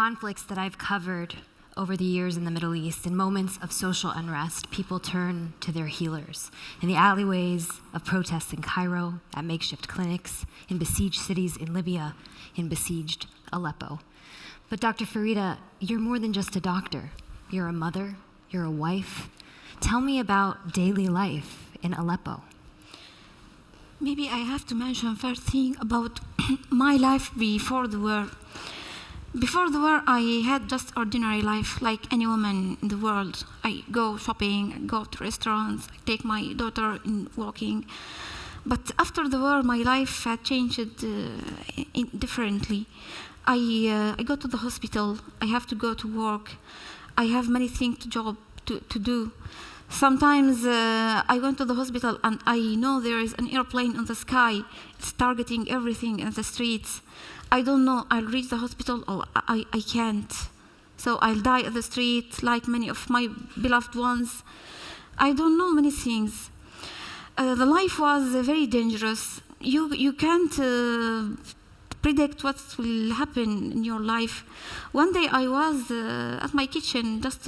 conflicts that I've covered over the years in the Middle East, in moments of social unrest, people turn to their healers. In the alleyways of protests in Cairo, at makeshift clinics, in besieged cities in Libya, in besieged Aleppo. But Dr. Farida, you're more than just a doctor. You're a mother, you're a wife. Tell me about daily life in Aleppo. Maybe I have to mention first thing about my life before the war. Before the war, I had just ordinary life, like any woman in the world. I go shopping, I go to restaurants, I take my daughter in walking. But after the war, my life had changed differently. I go to the hospital, I have to go to work, I have many things to do. Sometimes I went to the hospital and I know there is an airplane in the sky. It's targeting everything in the streets. I don't know, I'll reach the hospital or I can't. So I'll die at the street like many of my beloved ones. I don't know many things. The life was very dangerous. You can't predict what will happen in your life. One day I was at my kitchen just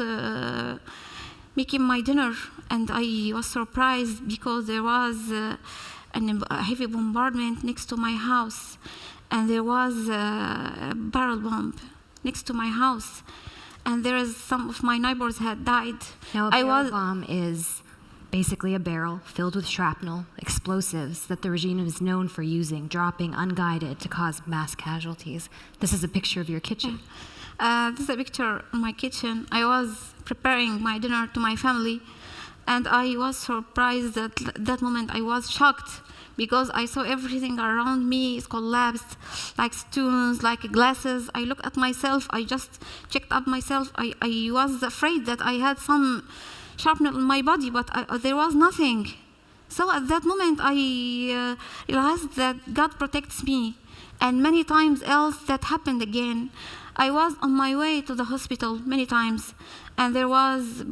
making my dinner, and I was surprised because there was a heavy bombardment next to my house, and there was a barrel bomb next to my house, and some of my neighbors had died. Now, a barrel bomb is basically a barrel filled with shrapnel, explosives that the regime is known for using, dropping unguided to cause mass casualties. This is a picture of your kitchen. This is a picture of my kitchen. I was preparing my dinner to my family, and I was surprised at that moment. I was shocked because I saw everything around me is collapsed, like stones, like glasses. I looked at myself. I just checked up myself. I was afraid that I had some shrapnel in my body, but there was nothing. So at that moment, I realized that God protects me, and many times else that happened again. I was on my way to the hospital many times, and there was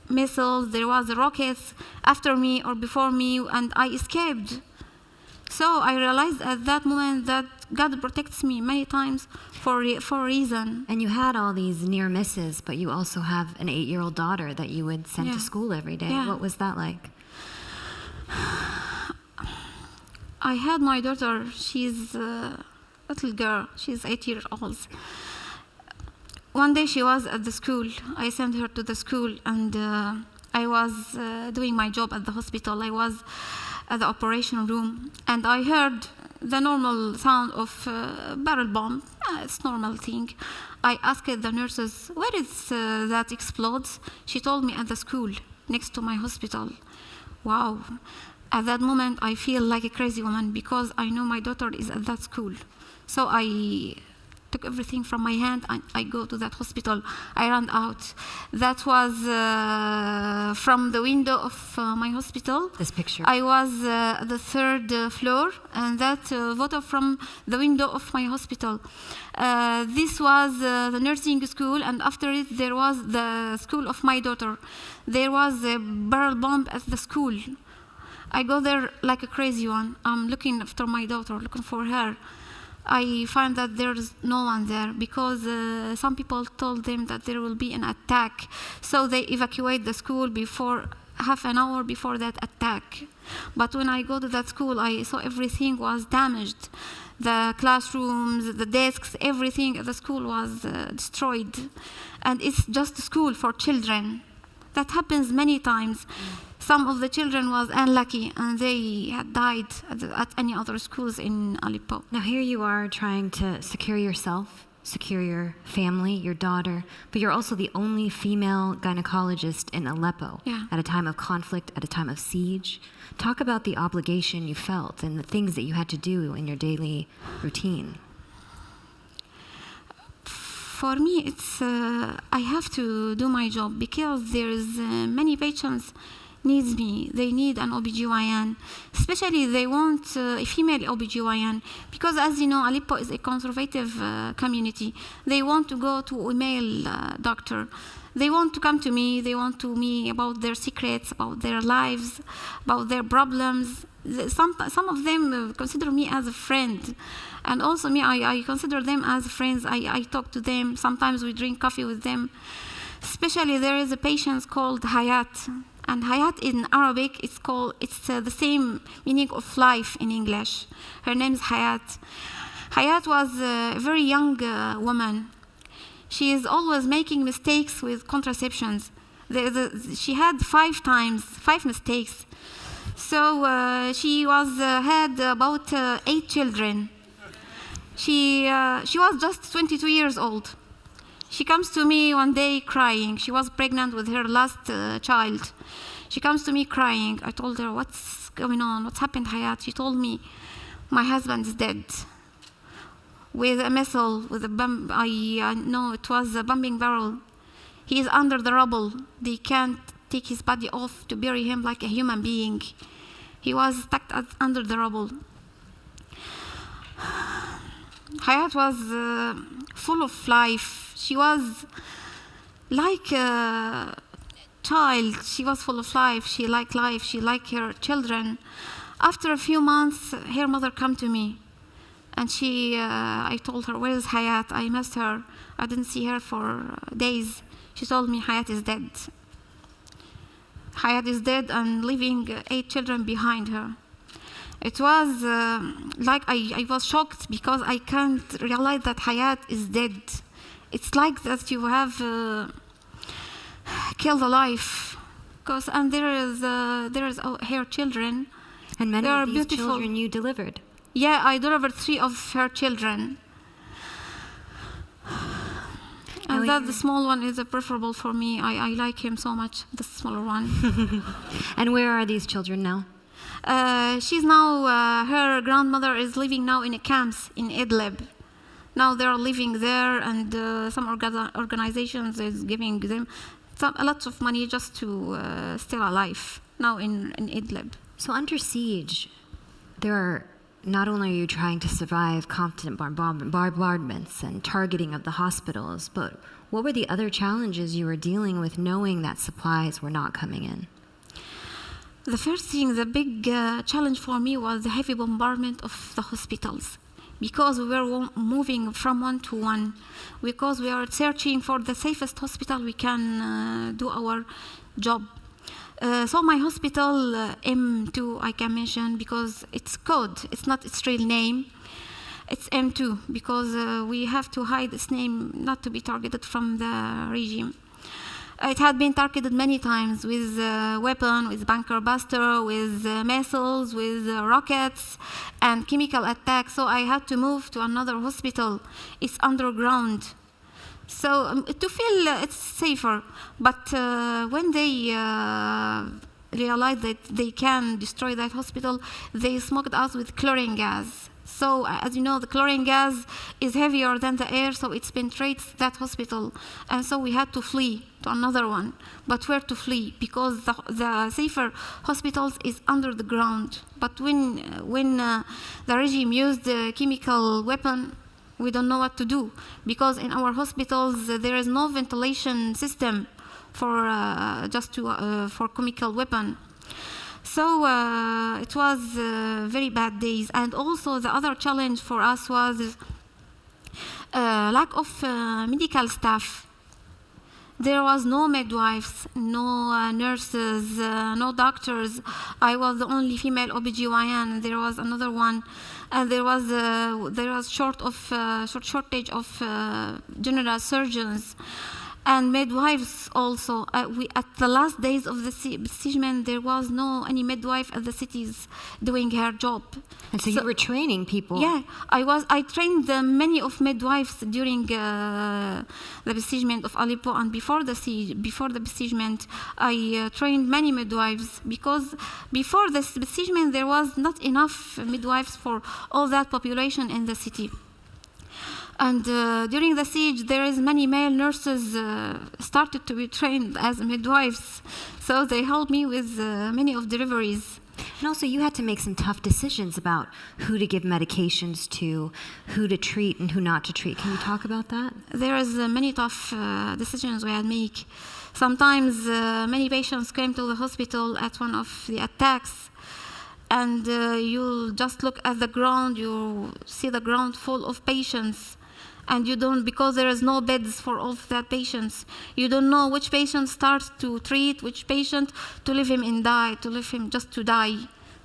missiles, there was rockets after me or before me, and I escaped. So I realized at that moment that God protects me many times for a reason. And you had all these near misses, but you also have an 8-year-old daughter that you would send to school every day. Yeah. What was that like? I had my daughter. She's a little girl. She's 8 years old. One day she was at the school. I sent her to the school, and I was doing my job at the hospital. I was at the operation room, and I heard the normal sound of barrel bomb. It's normal thing. I asked the nurses, where is that explodes? She told me at the school next to my hospital. Wow. At that moment, I feel like a crazy woman because I know my daughter is at that school. So I took everything from my hand and I go to that hospital. I ran out. That was from the window of my hospital. This picture. I was at the 3rd floor, and that photo from the window of my hospital. This was the nursing school, and after it there was the school of my daughter. There was a barrel bomb at the school. I go there like a crazy one. I'm looking after my daughter, looking for her. I find that there's no one there because some people told them that there will be an attack. So they evacuate the school before half an hour before that attack. But when I go to that school, I saw everything was damaged. The classrooms, the desks, everything at the school was destroyed. And it's just a school for children. That happens many times. Some of the children was unlucky and they had died at any other schools in Aleppo. Now here you are trying to secure yourself, secure your family, your daughter, but you're also the only female gynecologist in Aleppo at a time of conflict, at a time of siege. Talk about the obligation you felt and the things that you had to do in your daily routine. For me, it's I have to do my job because there's many patients needs me. They need an OBGYN. Especially they want a female OBGYN because, as you know, Aleppo is a conservative community. They want to go to a male doctor. They want to come to me. They want to me about their secrets, about their lives, about their problems. Some of them consider me as a friend. And also me, I consider them as friends. I talk to them. Sometimes we drink coffee with them. Especially there is a patient called Hayat. And Hayat in Arabic, it's the same meaning of life in English. Her name is Hayat. Hayat was a very young woman. She is always making mistakes with contraceptions. She had 5 mistakes. So she had about 8 children. She was just 22 years old. She comes to me one day crying. She was pregnant with her last child. She comes to me crying. I told her, what's going on? What's happened, Hayat? She told me, my husband is dead. With a missile, with a bomb. I know it was a bombing barrel. He is under the rubble. They can't take his body off to bury him like a human being. He was stuck under the rubble. Hayat was full of life. She was like a child. She was full of life. She liked life. She liked her children. After a few months, her mother came to me. And I told her, where is Hayat? I missed her. I didn't see her for days. She told me Hayat is dead. Hayat is dead and leaving 8 children behind her. It was like I was shocked because I can't realize that Hayat is dead. It's like that you have killed a life. And there is her children. And many are of these beautiful children you delivered. Yeah, I delivered 3 of her children. And that the small one is preferable for me. I like him so much, the smaller one. And where are these children now? She's now, her grandmother is living now in a camps in Idlib. Now they're living there, and some organizations is giving them a lot of money just to stay alive now in Idlib. So under siege, not only are you trying to survive constant bombardments and targeting of the hospitals, but what were the other challenges you were dealing with knowing that supplies were not coming in? The first thing, the big challenge for me was the heavy bombardment of the hospitals, because we were moving from one to one, because we are searching for the safest hospital we can do our job. So my hospital, M2, I can mention because it's code, it's not its real name. It's M2 because we have to hide its name not to be targeted from the regime. It had been targeted many times with weapon, with bunker buster, with missiles, with rockets, and chemical attacks. So I had to move to another hospital. It's underground. So to feel it's safer. But when they realized that they can destroy that hospital, they smoked us with chlorine gas. So, as you know, the chlorine gas is heavier than the air, so it penetrates that hospital. And so we had to flee to another one. But where to flee? Because the safer hospitals is under the ground. But when the regime used the chemical weapon, we don't know what to do. Because in our hospitals, there is no ventilation system for for chemical weapon. So it was very bad days. And also the other challenge for us was lack of medical staff. There was no midwives, no nurses, no doctors. I was the only female OBGYN, and there was another one. And there was shortage of general surgeons. And midwives also. At the last days of the besiegement, there was no any midwife at the cities doing her job. And so you were training people. Yeah, I trained many of midwives during the besiegement of Aleppo, and before the besiegement, I trained many midwives because before this besiegement there was not enough midwives for all that population in the city. And during the siege, there is many male nurses started to be trained as midwives. So they helped me with many of deliveries. And also, you had to make some tough decisions about who to give medications to, who to treat and who not to treat. Can you talk about that? There is many tough decisions we had to make. Sometimes many patients came to the hospital at one of the attacks, and you'll just look at the ground, you see the ground full of patients, and you don't, because there is no beds for all of that patients, you don't know which patient starts to treat, which patient to leave him and die, to leave him just to die.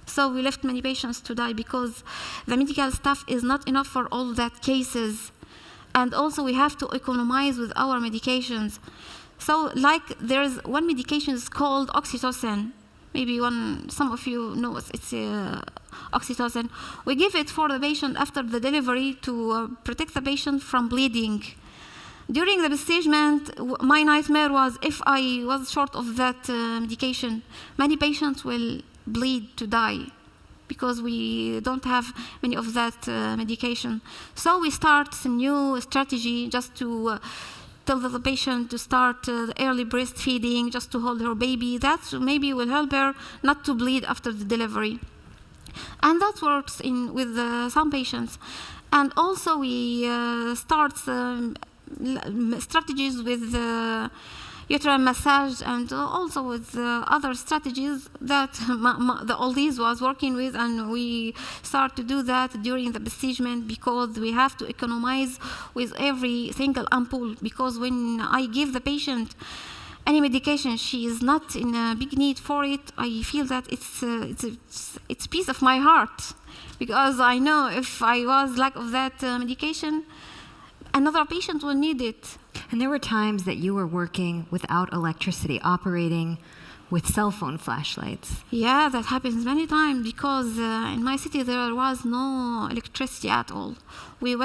So we left many patients to die because the medical staff is not enough for all that cases. And also we have to economize with our medications. So like there's one medication is called oxytocin. Maybe some of you know it's oxytocin. We give it for the patient after the delivery to protect the patient from bleeding. During the besiegement, my nightmare was if I was short of that medication, many patients will bleed to die because we don't have many of that medication. So we start a new strategy just to tell the patient to start early breastfeeding, just to hold her baby. That maybe will help her not to bleed after the delivery. And that works with some patients. And also we start strategies with uterine massage and also with other strategies that the oldies was working with, and we start to do that during the besiegement because we have to economize with every single ampoule, because when I give the patient any medication, she is not in a big need for it, I feel that it's piece of my heart, because I know if I was lack of that medication, another patient will need it. And there were times that you were working without electricity, operating with cell phone flashlights. Yeah, that happens many times because in my city there was no electricity at all. We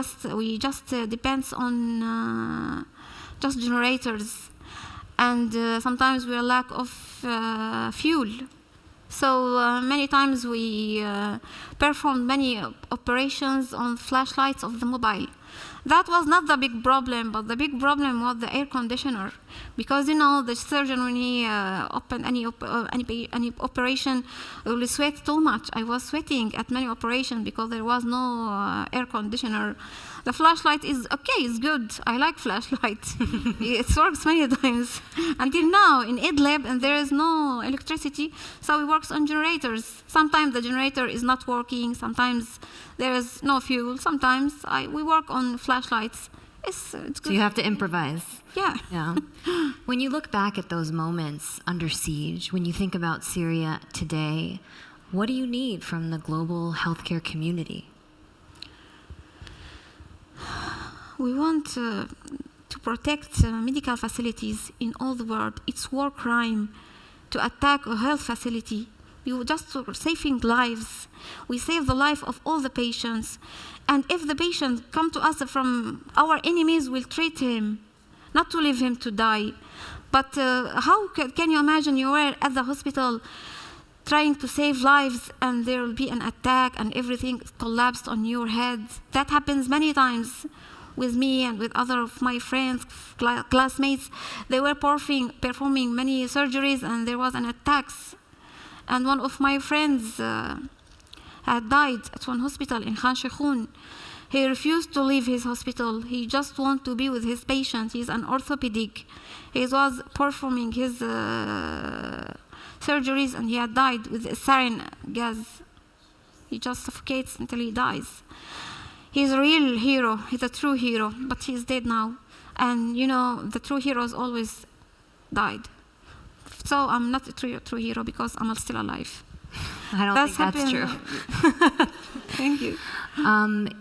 just depends on just generators, and sometimes we lack of fuel. So many times we performed many operations on flashlights of the mobile. That was not the big problem, but the big problem was the air conditioner. Because the surgeon, when he opened any operation, will sweat too much. I was sweating at many operations because there was no air conditioner. The flashlight is okay, it's good. I like flashlight. It works many times. Until now, in Idlib, and there is no electricity, so we work on generators. Sometimes the generator is not working, sometimes there is no fuel, sometimes we work on flashlights. It's good. So you have to improvise. Yeah. When you look back at those moments under siege, when you think about Syria today, what do you need from the global healthcare community? We want to protect medical facilities in all the world. It's war crime to attack a health facility. You just saving lives. We save the life of all the patients. And if the patient come to us from our enemies, we'll treat him, not to leave him to die. But how can you imagine you were at the hospital trying to save lives and there will be an attack and everything collapsed on your head? That happens many times with me and with other of my friends, classmates. They were performing many surgeries and there was an attack. And one of my friends had died at one hospital in Khan Sheikhoun. He refused to leave his hospital. He just wanted to be with his patient. He's an orthopedic. He was performing his surgeries and he had died with sarin gas. He just suffocates until he dies. He's a real hero. He's a true hero, but he's dead now. And the true heroes always died. So I'm not a true hero because I'm still alive. I don't think that's true. Thank you.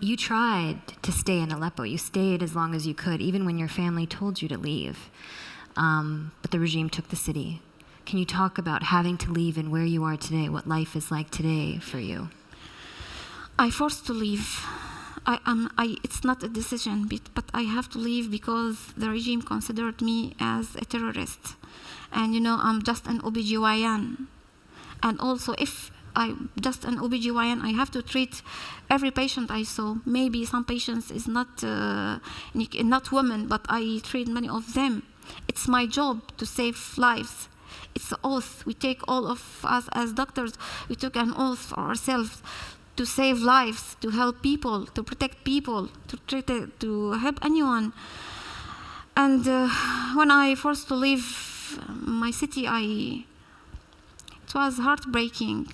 You tried to stay in Aleppo. You stayed as long as you could, even when your family told you to leave. But the regime took the city. Can you talk about having to leave and where you are today, what life is like today for you? I forced to leave. It's not a decision, but I have to leave because the regime considered me as a terrorist. And I'm just an OB/GYN. And also, if just an OBGYN, I have to treat every patient I saw. Maybe some patients is not women, but I treat many of them. It's my job to save lives. It's an oath. We take, all of us as doctors, we took an oath for ourselves to save lives, to help people, to protect people, to help anyone. And when I forced to leave my city, it was heartbreaking.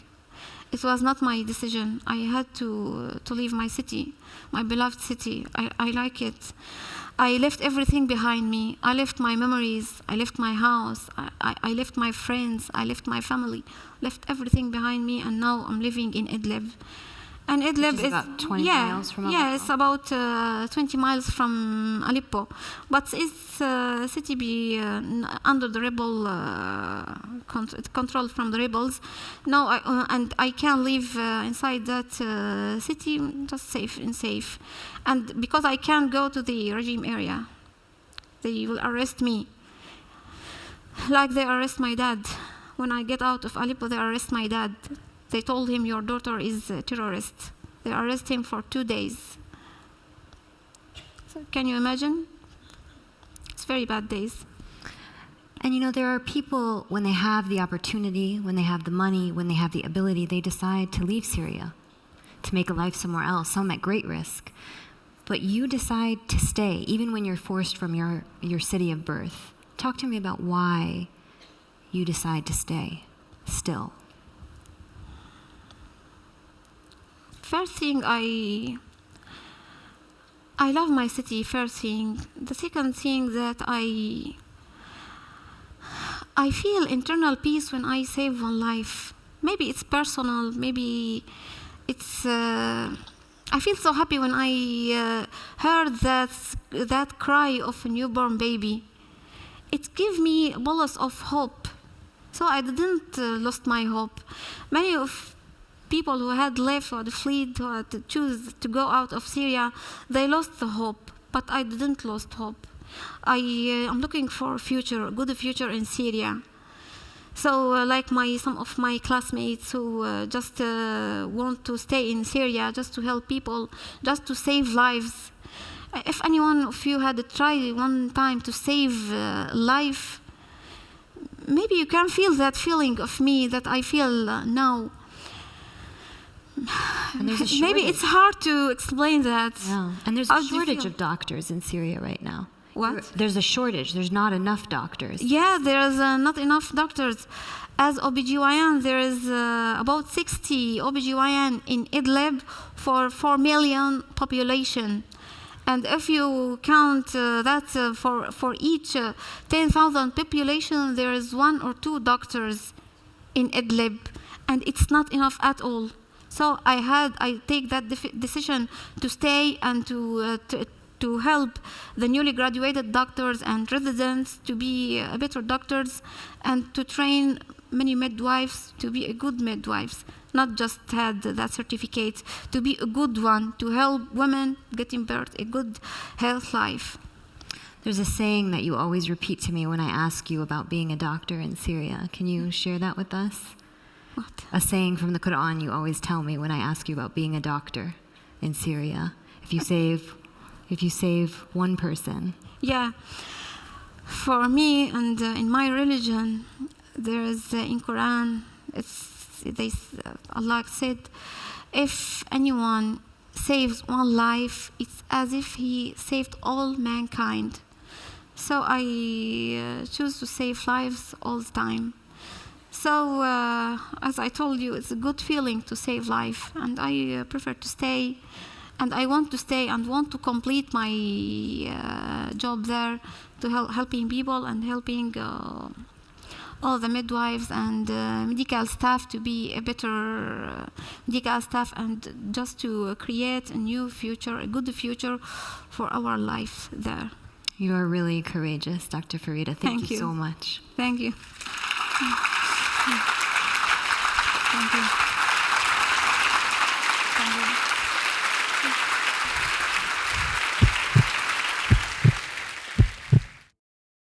It was not my decision. I had to leave my city, my beloved city. I like it. I left everything behind me. I left my memories. I left my house. I left my friends. I left my family. Left everything behind me, and now I'm living in Idlib. And Idlib is about 20 miles from Aleppo? Yeah, it's about 20 miles from Aleppo. But it's a city under the rebel control from the rebels. Now, and I can live inside that city, just safe. And because I can't go to the regime area, they will arrest me. Like they arrest my dad. When I get out of Aleppo, they arrest my dad. They told him, your daughter is a terrorist. They arrest him for 2 days. So can you imagine? It's very bad days. And you know, there are people, when they have the opportunity, when they have the money, when they have the ability, they decide to leave Syria, to make a life somewhere else, some at great risk. But you decide to stay, even when you're forced from your city of birth. Talk to me about why you decide to stay still. First thing, I love my city, first thing. The second thing, that I feel internal peace when I save one life. Maybe it's personal, maybe it's... I feel so happy when I heard that cry of a newborn baby. It gave me a bolus of hope. So I didn't lost my hope. Many of people who had left or fled or to choose to go out of Syria, they lost the hope, but I didn't lose hope. I'm looking for a future, a good future in Syria. So like some of my classmates who just want to stay in Syria, just to help people, just to save lives. If any one of you had tried one time to save life, maybe you can feel that feeling of me that I feel now. And there's a shortage. Maybe it's hard to explain that. Yeah. And there's a shortage of doctors in Syria right now. What? There's a shortage. There's not enough doctors. Yeah, there's not enough doctors. As OBGYN, there is about 60 OBGYN in Idlib for 4 million population. And if you count that for each 10,000 population, there is 1 or 2 doctors in Idlib. And it's not enough at all. So I take that decision to stay and to help the newly graduated doctors and residents to be better doctors, and to train many midwives to be a good midwives, not just had that certificate, to be a good one, to help women getting birth, a good health life. There's a saying that you always repeat to me when I ask you about being a doctor in Syria. Can you share that with us? What? A saying from the Quran you always tell me when I ask you about being a doctor in Syria. If you save one person. Yeah. For me and in my religion, there is in Quran, Allah said, if anyone saves one life, it's as if he saved all mankind. So I choose to save lives all the time. So, as I told you, it's a good feeling to save life, and I prefer to stay, and I want to stay and want to complete my job there, to helping people and helping all the midwives and medical staff to be a better medical staff, and just to create a new future, a good future for our life there. You are really courageous, Dr. Farida. Thank you so much. Thank you. Thank you.